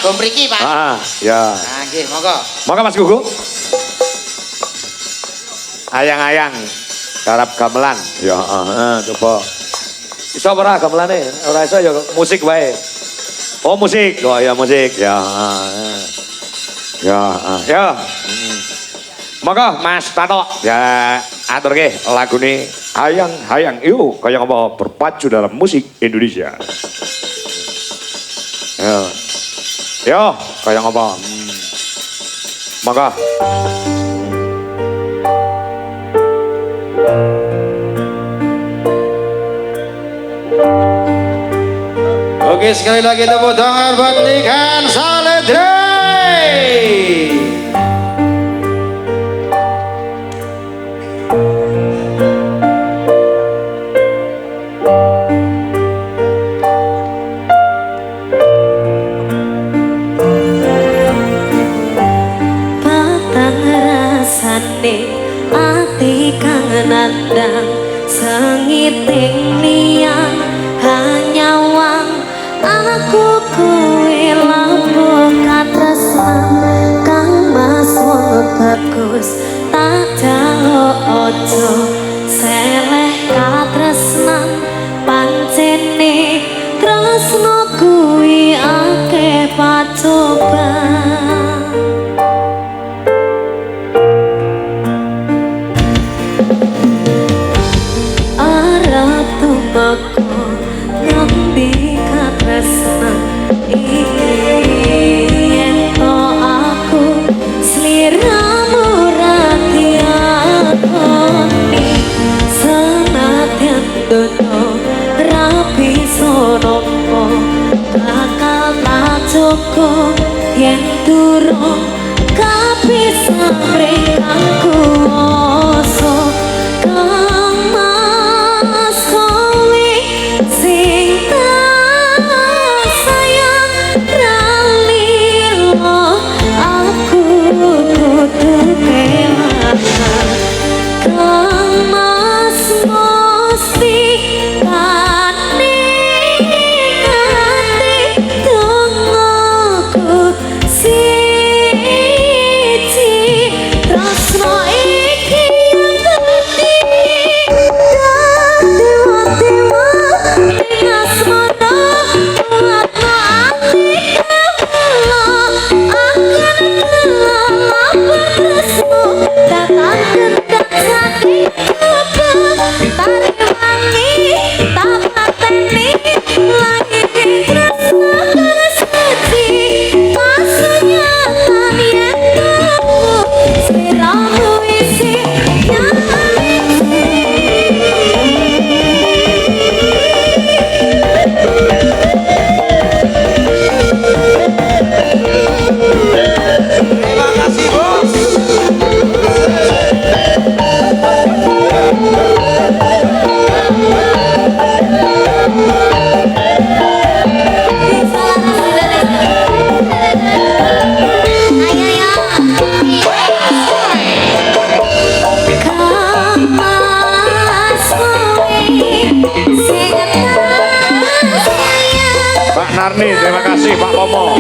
Agung mriki, Pak. Ya. Nah, nggih, monggo. Monggo Mas Gugu. Ayang-ayang garap gamelan. Ya, coba. Iso ora gamelane? Ora iso ya musik wae. Oh, musik. Oh, ya musik. Ya. Ya. Monggo Mas Tato. Ya, aturke lagune Hayang-hayang yuk kayak apa berpacu dalam musik Indonesia. Ya. Yo, kayak apa? Monggo. Oke, sekali lagi tepuk tangan buat Nikan Saledre. Patang rasane ati kang nandang sengiting liang hanya wang aku kuwi lampu katresnan kang mas wong bagus tak jalo ojo seleh katresnan pancene tresno kuwi akeh pacoban. Arep tumaku ngendi katresnan yen to aku sliramu ratiakoni senadyan dono rapi sonopo bakal tak cukup yen durung kapisah mrikang kuoso kang mas kowe sing tak sayang ralilo aku kudu kelangan kang mas mesti kaning dongoku siji tresno iki yang dadi dewa-dewa ing asmana kuatno ati kawula akan kelalapan tresno datang gendak saking tari wangi tak pateni lagi tresno kang suci pasunyatan yen kamu sliramu isi Terima kasih, Bos. Pak Narni, terima kasih Pak Pomo.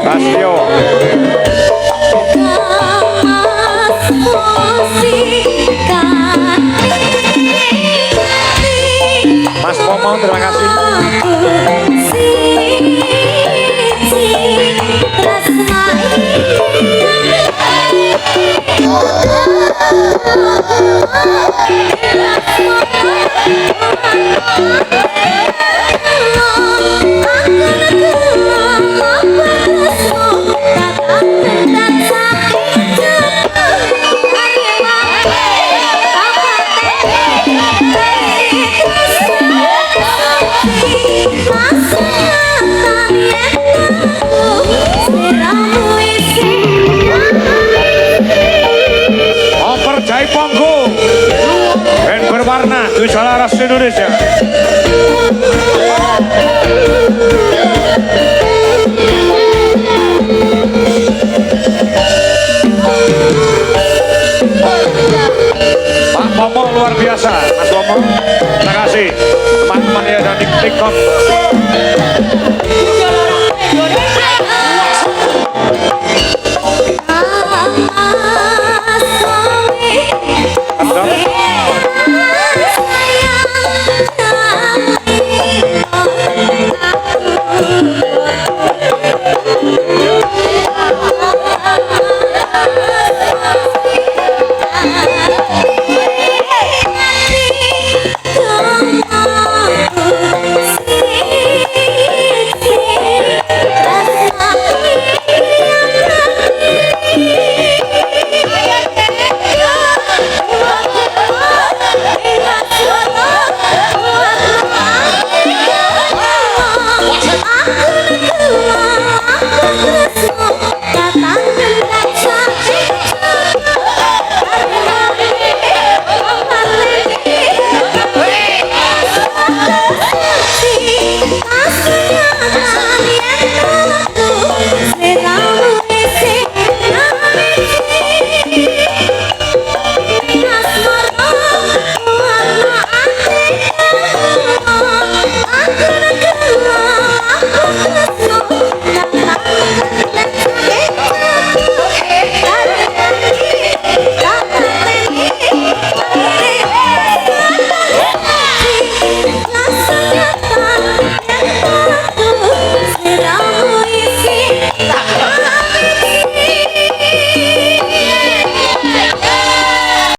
Rasio. Mas Pomo, terima kasih. Jai Ponggo dan berwarna di Solaras Indonesia. Pak Pomo luar biasa, Mas Pomo. Terima kasih teman-teman yang ada di TikTok.